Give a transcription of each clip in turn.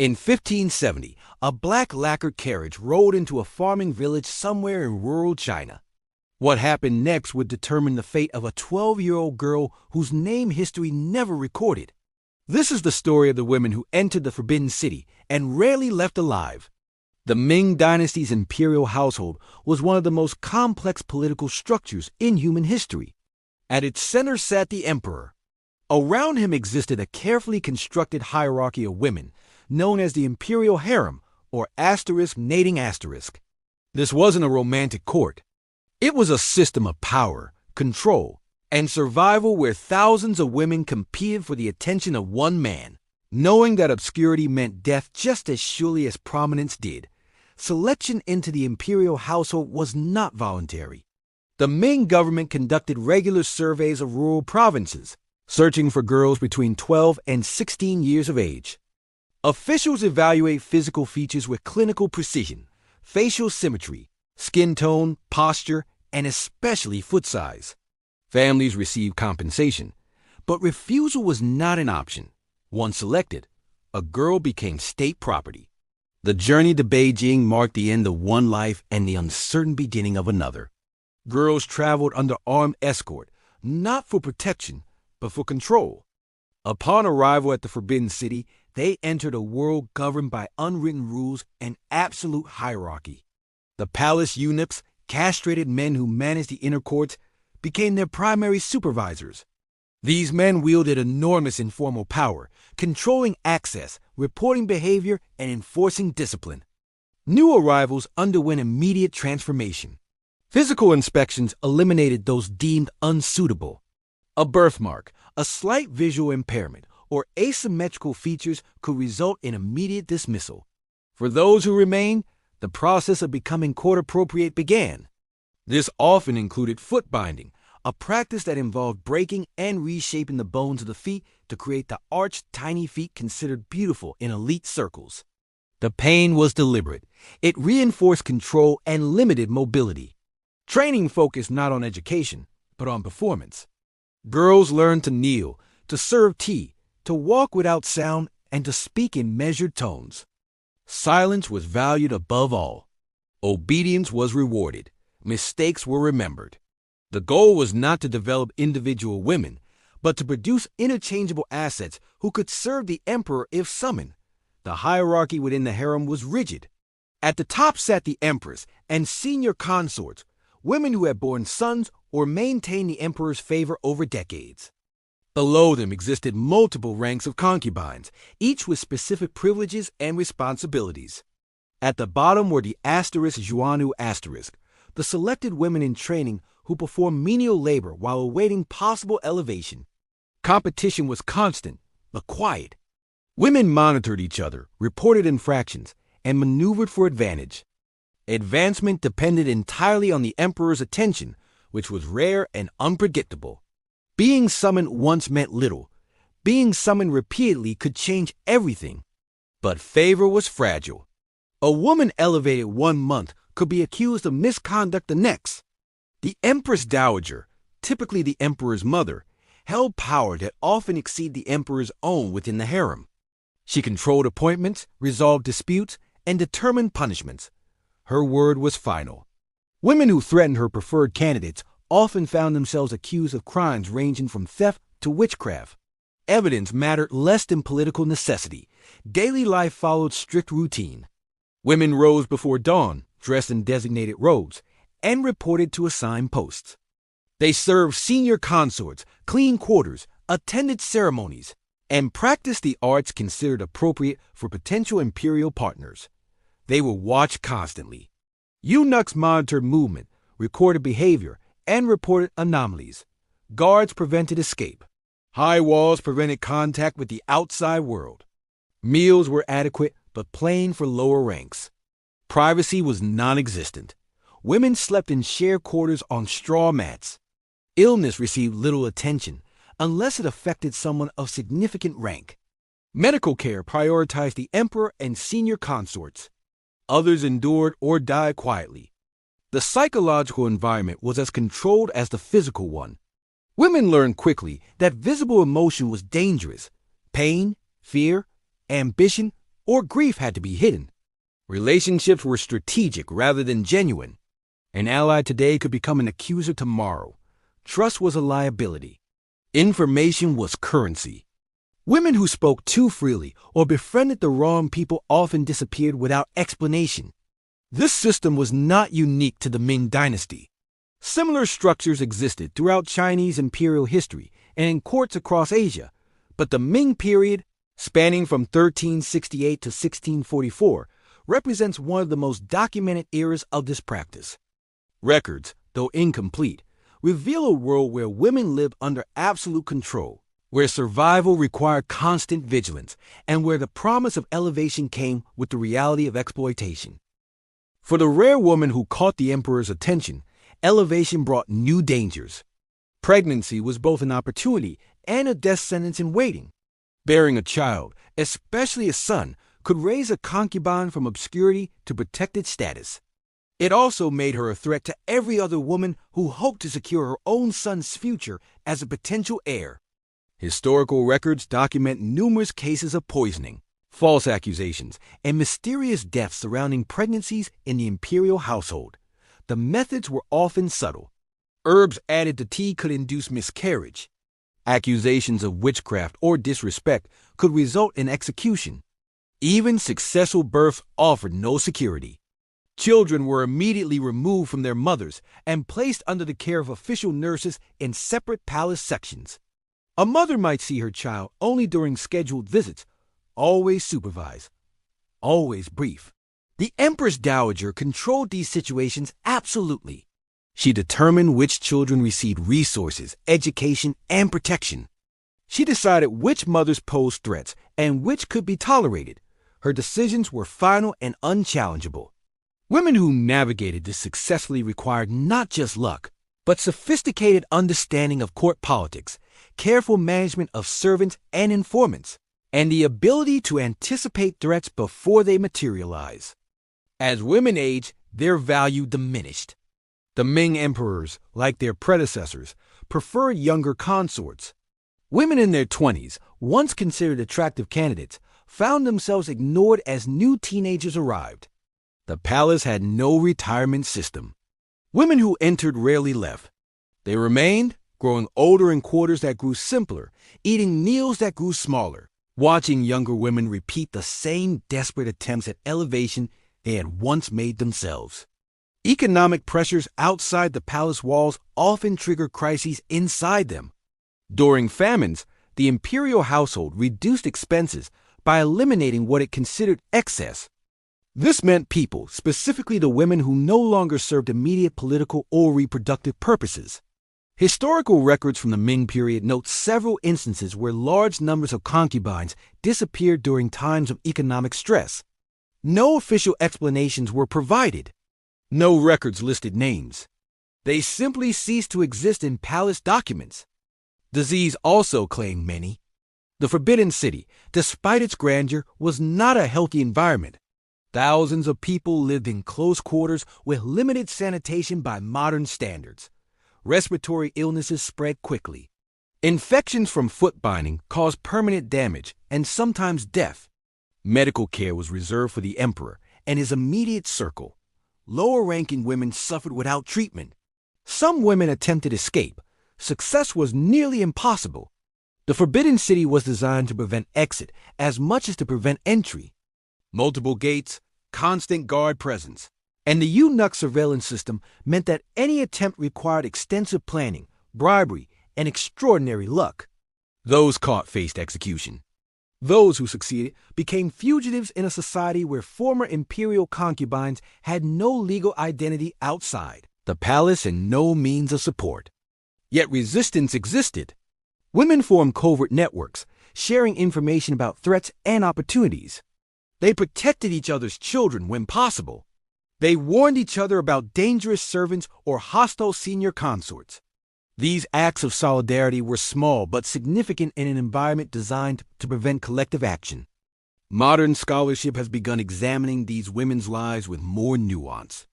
In 1570, a black lacquered carriage rolled into a farming village somewhere in rural China. What happened next would determine the fate of a 12-year-old girl whose name history never recorded. This is the story of the women who entered the Forbidden City and rarely left alive. The Ming Dynasty's imperial household was one of the most complex political structures in human history. At its center sat the emperor. Around him existed a carefully constructed hierarchy of women, known as the Imperial Harem, or ****. This wasn't a romantic court. It was a system of power, control, and survival where thousands of women competed for the attention of one man. Knowing that obscurity meant death just as surely as prominence did, selection into the imperial household was not voluntary. The Ming government conducted regular surveys of rural provinces, searching for girls between 12 and 16 years of age. Officials evaluate physical features with clinical precision, facial symmetry, skin tone, posture, and especially foot size. Families received compensation, but refusal was not an option. Once selected, a girl became state property. The journey to Beijing marked the end of one life and the uncertain beginning of another. Girls traveled under armed escort, not for protection, but for control. Upon arrival at the Forbidden City, they entered a world governed by unwritten rules and absolute hierarchy. The palace eunuchs, castrated men who managed the inner courts, became their primary supervisors. These men wielded enormous informal power, controlling access, reporting behavior, and enforcing discipline. New arrivals underwent immediate transformation. Physical inspections eliminated those deemed unsuitable. A birthmark, a slight visual impairment, or asymmetrical features could result in immediate dismissal. For those who remained, the process of becoming court-appropriate began. This often included foot binding, a practice that involved breaking and reshaping the bones of the feet to create the arched, tiny feet considered beautiful in elite circles. The pain was deliberate. It reinforced control and limited mobility. Training focused not on education, but on performance. Girls learned to kneel, to serve tea, to walk without sound, and to speak in measured tones. Silence was valued above all. Obedience was rewarded. Mistakes were remembered. The goal was not to develop individual women, but to produce interchangeable assets who could serve the emperor if summoned. The hierarchy within the harem was rigid. At the top sat the empress and senior consorts, women who had borne sons or maintained the emperor's favor over decades. Below them existed multiple ranks of concubines, each with specific privileges and responsibilities. At the bottom were the ***, the selected women in training who performed menial labor while awaiting possible elevation. Competition was constant, but quiet. Women monitored each other, reported infractions, and maneuvered for advantage. Advancement depended entirely on the emperor's attention, which was rare and unpredictable. Being summoned once meant little. Being summoned repeatedly could change everything. But favor was fragile. A woman elevated 1 month could be accused of misconduct the next. The Empress Dowager, typically the emperor's mother, held power that often exceeded the emperor's own within the harem. She controlled appointments, resolved disputes, and determined punishments. Her word was final. Women who threatened her preferred candidates often found themselves accused of crimes ranging from theft to witchcraft. Evidence mattered less than political necessity. Daily life followed strict routine. Women rose before dawn, dressed in designated robes, and reported to assigned posts. They served senior consorts, cleaned quarters, attended ceremonies, and practiced the arts considered appropriate for potential imperial partners. They were watched constantly. Eunuchs monitored movement, recorded behavior, and reported anomalies. Guards prevented escape. High walls prevented contact with the outside world. Meals were adequate but plain for lower ranks. Privacy was non-existent. Women slept in shared quarters on straw mats. Illness received little attention unless it affected someone of significant rank. Medical care prioritized the emperor and senior consorts. Others endured or died quietly. The psychological environment was as controlled as the physical one. Women learned quickly that visible emotion was dangerous. Pain, fear, ambition, or grief had to be hidden. Relationships were strategic rather than genuine. An ally today could become an accuser tomorrow. Trust was a liability. Information was currency. Women who spoke too freely or befriended the wrong people often disappeared without explanation. This system was not unique to the Ming Dynasty. Similar structures existed throughout Chinese imperial history and in courts across Asia, but the Ming period, spanning from 1368 to 1644, represents one of the most documented eras of this practice. Records, though incomplete, reveal a world where women lived under absolute control, where survival required constant vigilance, and where the promise of elevation came with the reality of exploitation. For the rare woman who caught the emperor's attention, elevation brought new dangers. Pregnancy was both an opportunity and a death sentence in waiting. Bearing a child, especially a son, could raise a concubine from obscurity to protected status. It also made her a threat to every other woman who hoped to secure her own son's future as a potential heir. Historical records document numerous cases of poisoning, false accusations, and mysterious deaths surrounding pregnancies in the imperial household. The methods were often subtle. Herbs added to tea could induce miscarriage. Accusations of witchcraft or disrespect could result in execution. Even successful births offered no security. Children were immediately removed from their mothers and placed under the care of official nurses in separate palace sections. A mother might see her child only during scheduled visits, always supervised, always brief. The Empress Dowager controlled these situations absolutely. She determined which children received resources, education, and protection. She decided which mothers posed threats and which could be tolerated. Her decisions were final and unchallengeable. Women who navigated this successfully required not just luck, but sophisticated understanding of court politics, careful management of servants and informants, and the ability to anticipate threats before they materialize. As women aged, their value diminished. The Ming emperors, like their predecessors, preferred younger consorts. Women in their 20s, once considered attractive candidates, found themselves ignored as new teenagers arrived. The palace had no retirement system. Women who entered rarely left. They remained, growing older in quarters that grew simpler, eating meals that grew smaller, watching younger women repeat the same desperate attempts at elevation they had once made themselves. Economic pressures outside the palace walls often trigger crises inside them. During famines, the imperial household reduced expenses by eliminating what it considered excess. This meant people, specifically the women who no longer served immediate political or reproductive purposes. Historical records from the Ming period note several instances where large numbers of concubines disappeared during times of economic stress. No official explanations were provided. No records listed names. They simply ceased to exist in palace documents. Disease also claimed many. The Forbidden City, despite its grandeur, was not a healthy environment. Thousands of people lived in close quarters with limited sanitation by modern standards. Respiratory illnesses spread quickly. Infections from foot binding caused permanent damage and sometimes death. Medical care was reserved for the emperor and his immediate circle. Lower-ranking women suffered without treatment. Some women attempted escape. Success was nearly impossible. The Forbidden City was designed to prevent exit as much as to prevent entry. Multiple gates, constant guard presence, and the eunuch surveillance system meant that any attempt required extensive planning, bribery, and extraordinary luck. Those caught faced execution. Those who succeeded became fugitives in a society where former imperial concubines had no legal identity outside the palace and no means of support. Yet resistance existed. Women formed covert networks, sharing information about threats and opportunities. They protected each other's children when possible. They warned each other about dangerous servants or hostile senior consorts. These acts of solidarity were small but significant in an environment designed to prevent collective action. Modern scholarship has begun examining these women's lives with more nuance.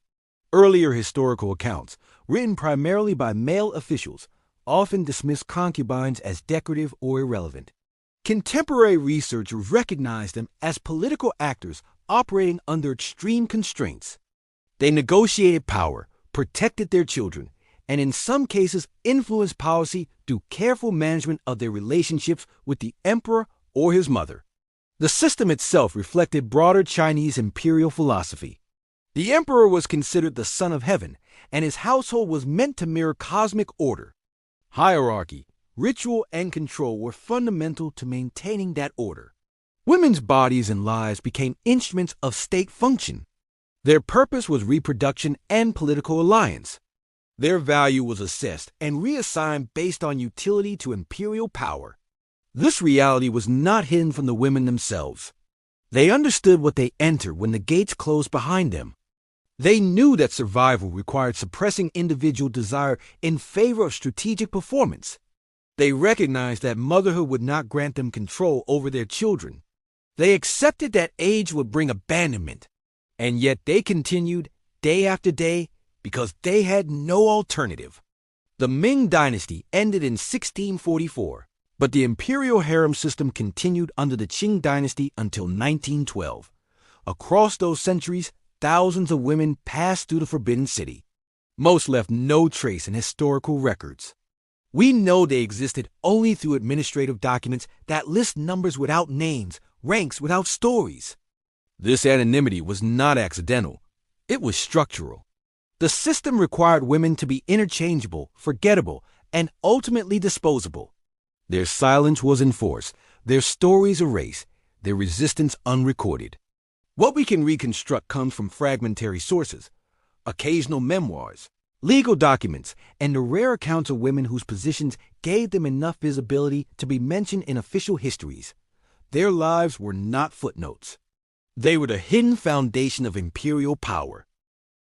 Earlier historical accounts, written primarily by male officials, often dismissed concubines as decorative or irrelevant. Contemporary researchers recognize them as political actors operating under extreme constraints. They negotiated power, protected their children, and in some cases influenced policy through careful management of their relationships with the emperor or his mother. The system itself reflected broader Chinese imperial philosophy. The emperor was considered the son of heaven, and his household was meant to mirror cosmic order. Hierarchy, ritual, and control were fundamental to maintaining that order. Women's bodies and lives became instruments of state function. Their purpose was reproduction and political alliance. Their value was assessed and reassigned based on utility to imperial power. This reality was not hidden from the women themselves. They understood what they entered when the gates closed behind them. They knew that survival required suppressing individual desire in favor of strategic performance. They recognized that motherhood would not grant them control over their children. They accepted that age would bring abandonment, and yet they continued day after day because they had no alternative. The Ming Dynasty ended in 1644, but the imperial harem system continued under the Qing Dynasty until 1912. Across those centuries, thousands of women passed through the Forbidden City. Most left no trace in historical records. We know they existed only through administrative documents that list numbers without names, ranks without stories. This anonymity was not accidental. It was structural. The system required women to be interchangeable, forgettable, and ultimately disposable. Their silence was enforced, their stories erased, their resistance unrecorded. What we can reconstruct comes from fragmentary sources, occasional memoirs, legal documents, and the rare accounts of women whose positions gave them enough visibility to be mentioned in official histories. Their lives were not footnotes. They were the hidden foundation of imperial power.